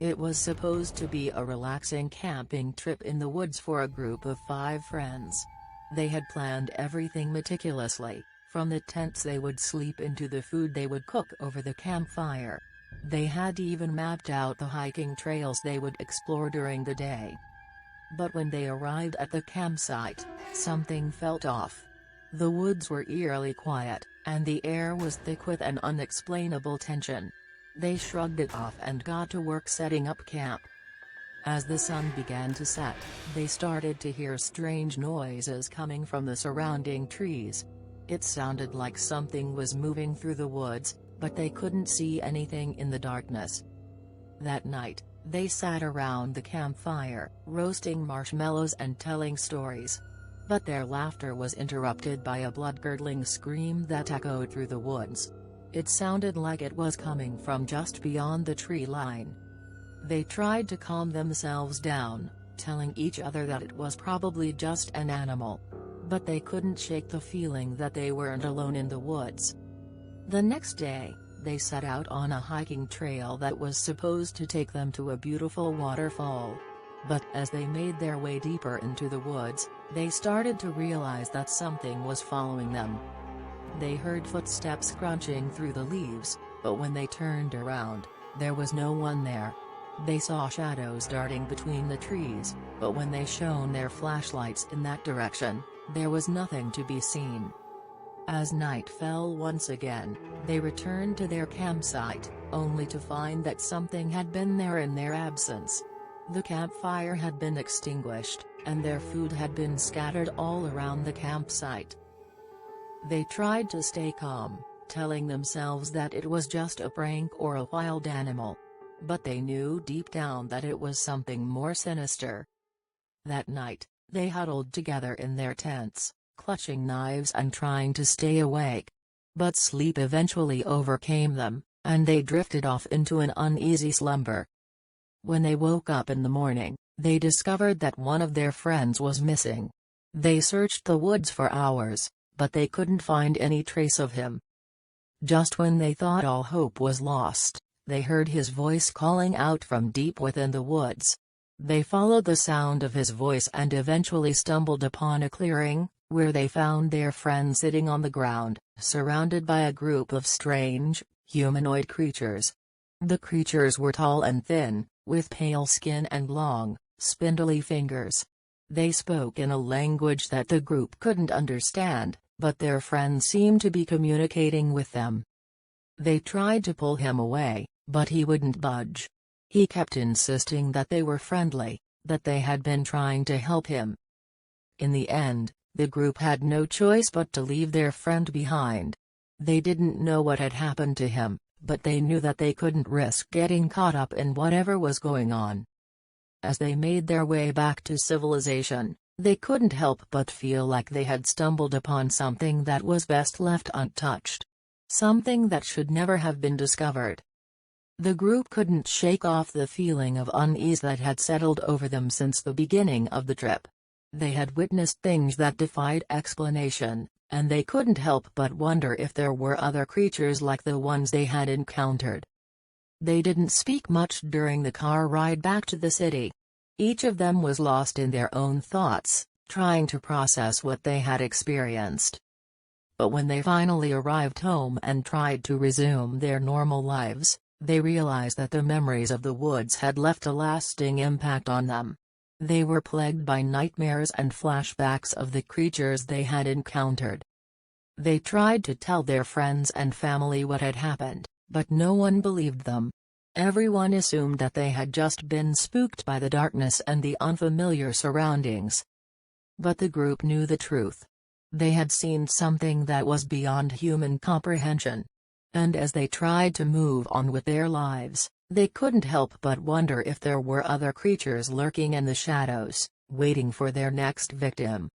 It was supposed to be a relaxing camping trip in the woods for a group of 5 friends. They had planned everything meticulously, from the tents they would sleep in to the food they would cook over the campfire. They had even mapped out the hiking trails they would explore during the day. But when they arrived at the campsite, something felt off. The woods were eerily quiet, and the air was thick with an unexplainable tension. They shrugged it off and got to work setting up camp. As the sun began to set, they started to hear strange noises coming from the surrounding trees. It sounded like something was moving through the woods, but they couldn't see anything in the darkness. That night, they sat around the campfire, roasting marshmallows and telling stories. But their laughter was interrupted by a blood-curdling scream that echoed through the woods. It sounded like it was coming from just beyond the tree line. They tried to calm themselves down, telling each other that it was probably just an animal. But they couldn't shake the feeling that they weren't alone in the woods. The next day, they set out on a hiking trail that was supposed to take them to a beautiful waterfall. But as they made their way deeper into the woods, they started to realize that something was following them. They heard footsteps crunching through the leaves, but when they turned around, there was no one there. They saw shadows darting between the trees, but when they shone their flashlights in that direction, there was nothing to be seen. As night fell once again, they returned to their campsite, only to find that something had been there in their absence. The campfire had been extinguished, and their food had been scattered all around the campsite. They tried to stay calm, telling themselves that it was just a prank or a wild animal. But they knew deep down that it was something more sinister. That night, they huddled together in their tents, clutching knives and trying to stay awake. But sleep eventually overcame them, and they drifted off into an uneasy slumber. When they woke up in the morning, they discovered that one of their friends was missing. They searched the woods for hours, but they couldn't find any trace of him. Just when they thought all hope was lost, they heard his voice calling out from deep within the woods. They followed the sound of his voice and eventually stumbled upon a clearing, where they found their friend sitting on the ground, surrounded by a group of strange, humanoid creatures. The creatures were tall and thin, with pale skin and long, spindly fingers. They spoke in a language that the group couldn't understand, but their friend seemed to be communicating with them. They tried to pull him away, but he wouldn't budge. He kept insisting that they were friendly, that they had been trying to help him. In the end, the group had no choice but to leave their friend behind. They didn't know what had happened to him, but they knew that they couldn't risk getting caught up in whatever was going on. As they made their way back to civilization, they couldn't help but feel like they had stumbled upon something that was best left untouched. Something that should never have been discovered. The group couldn't shake off the feeling of unease that had settled over them since the beginning of the trip. They had witnessed things that defied explanation, and they couldn't help but wonder if there were other creatures like the ones they had encountered. They didn't speak much during the car ride back to the city. Each of them was lost in their own thoughts, trying to process what they had experienced. But when they finally arrived home and tried to resume their normal lives, they realized that the memories of the woods had left a lasting impact on them. They were plagued by nightmares and flashbacks of the creatures they had encountered. They tried to tell their friends and family what had happened, but no one believed them. Everyone assumed that they had just been spooked by the darkness and the unfamiliar surroundings. But the group knew the truth. They had seen something that was beyond human comprehension. And as they tried to move on with their lives, they couldn't help but wonder if there were other creatures lurking in the shadows, waiting for their next victim.